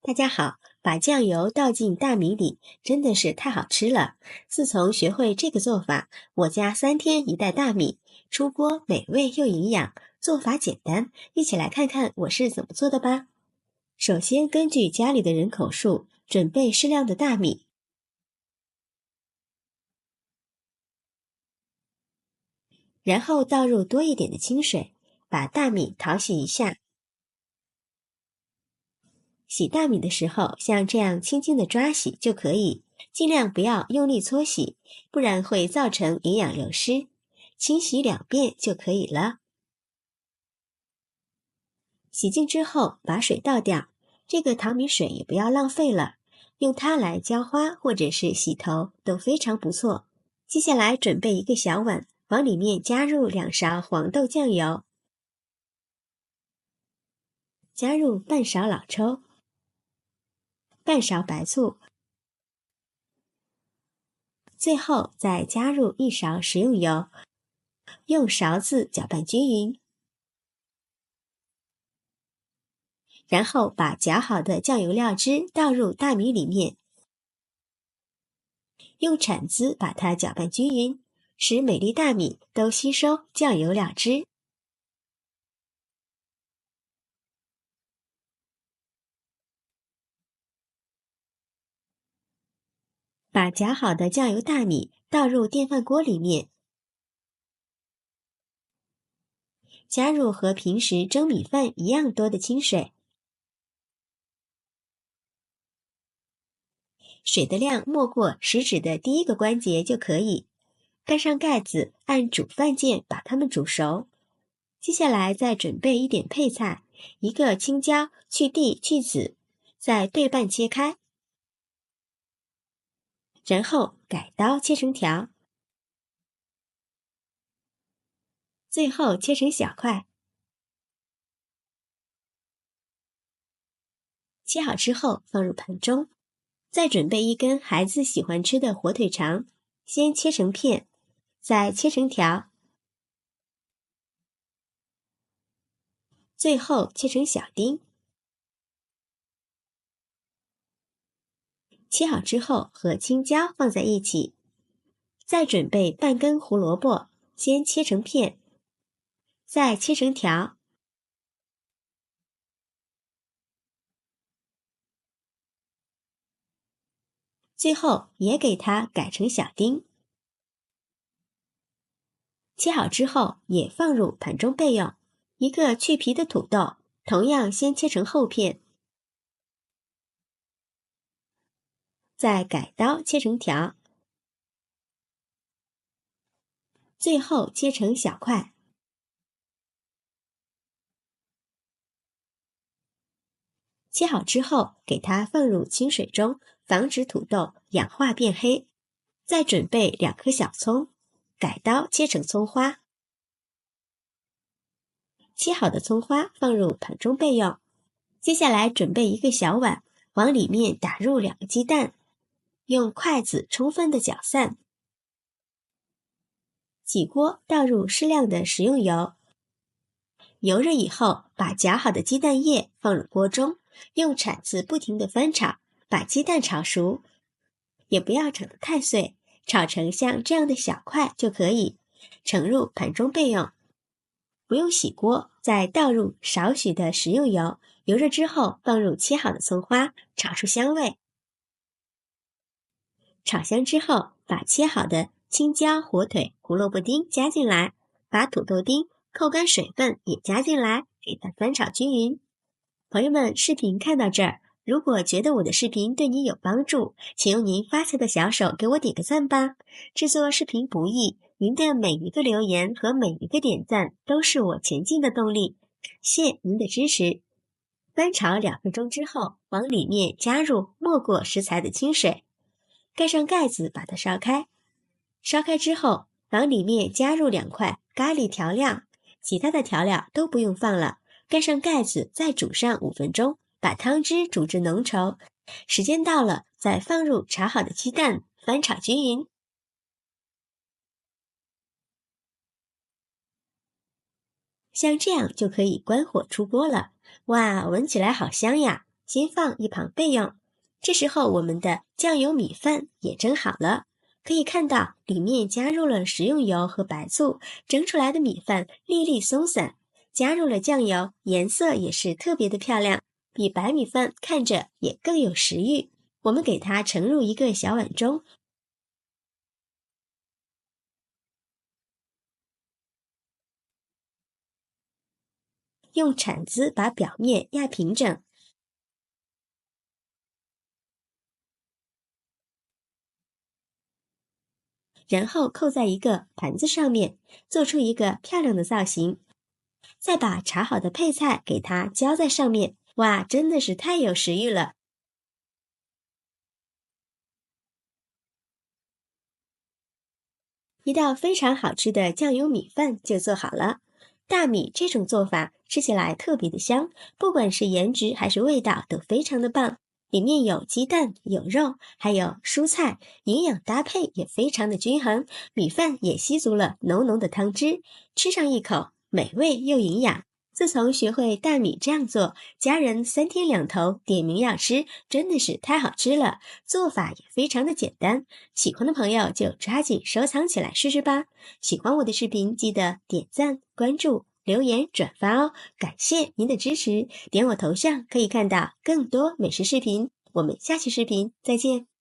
大家好，把酱油倒进大米里真的是太好吃了。自从学会这个做法，我家3天一袋大米，出锅美味又营养，做法简单。一起来看看我是怎么做的吧。首先根据家里的人口数，准备适量的大米，然后倒入多一点的清水，把大米淘洗一下。洗大米的时候，像这样轻轻的抓洗就可以，尽量不要用力搓洗，不然会造成营养流失。清洗2遍就可以了。洗净之后，把水倒掉，这个淘米水也不要浪费了，用它来浇花或者是洗头都非常不错。接下来准备一个小碗，往里面加入2勺黄豆酱油，加入半勺老抽，半勺白醋，最后再加入1勺食用油，用勺子搅拌均匀，然后把搅好的酱油料汁倒入大米里面，用铲子把它搅拌均匀，使每粒大米都吸收酱油料汁。把搅好的酱油大米倒入电饭锅里面，加入和平时蒸米饭一样多的清水，水的量没过食指的第1个关节就可以。盖上盖子，按煮饭键把它们煮熟。接下来再准备一点配菜，1个青椒，去蒂去籽，再对半切开，然后改刀切成条，最后切成小块。切好之后放入盘中，再准备1根孩子喜欢吃的火腿肠，先切成片，再切成条，最后切成小丁。切好之后和青椒放在一起，再准备半根胡萝卜，先切成片，再切成条，最后也给它改成小丁。切好之后也放入盘中备用。1个去皮的土豆，同样先切成厚片，再改刀切成条，最后切成小块。切好之后给它放入清水中，防止土豆氧化变黑。再准备2颗小葱，改刀切成葱花。切好的葱花放入盘中备用。接下来准备1个小碗，往里面打入2个鸡蛋，用筷子充分的搅散。起锅倒入适量的食用油，油热以后，把搅好的鸡蛋液放入锅中，用铲子不停地翻炒，把鸡蛋炒熟，也不要炒得太碎，炒成像这样的小块就可以，盛入盘中备用。不用洗锅，再倒入少许的食用油，油热之后放入切好的葱花，炒出香味。炒香之后，把切好的青椒、火腿、胡萝卜丁加进来，把土豆丁扣干水分也加进来，给它翻炒均匀。朋友们，视频看到这儿，如果觉得我的视频对你有帮助，请用您发财的小手给我点个赞吧。制作视频不易，您的每一个留言和每一个点赞都是我前进的动力，感谢您的支持。翻炒2分钟之后，往里面加入没过食材的清水，盖上盖子把它烧开。烧开之后，往里面加入2块咖喱调料，其他的调料都不用放了。盖上盖子，再煮上5分钟，把汤汁煮至浓稠。时间到了，再放入炒好的鸡蛋，翻炒均匀。像这样就可以关火出锅了。哇，闻起来好香呀！先放一旁备用。这时候我们的酱油米饭也蒸好了，可以看到里面加入了食用油和白醋，蒸出来的米饭粒粒松散，加入了酱油，颜色也是特别的漂亮，比白米饭看着也更有食欲。我们给它盛入一个小碗中，用铲子把表面压平整，然后扣在一个盘子上面，做出一个漂亮的造型。再把炒好的配菜给它浇在上面，哇，真的是太有食欲了！一道非常好吃的酱油米饭就做好了。大米这种做法吃起来特别的香，不管是颜值还是味道都非常的棒。里面有鸡蛋、有肉，还有蔬菜，营养搭配也非常的均衡。米饭也吸足了浓浓的汤汁，吃上一口，美味又营养。自从学会大米这样做，家人3天2头点名要吃，真的是太好吃了。做法也非常的简单，喜欢的朋友就抓紧收藏起来试试吧。喜欢我的视频，记得点赞、关注、留言、转发哦！感谢您的支持，点我头像可以看到更多美食视频。我们下期视频再见。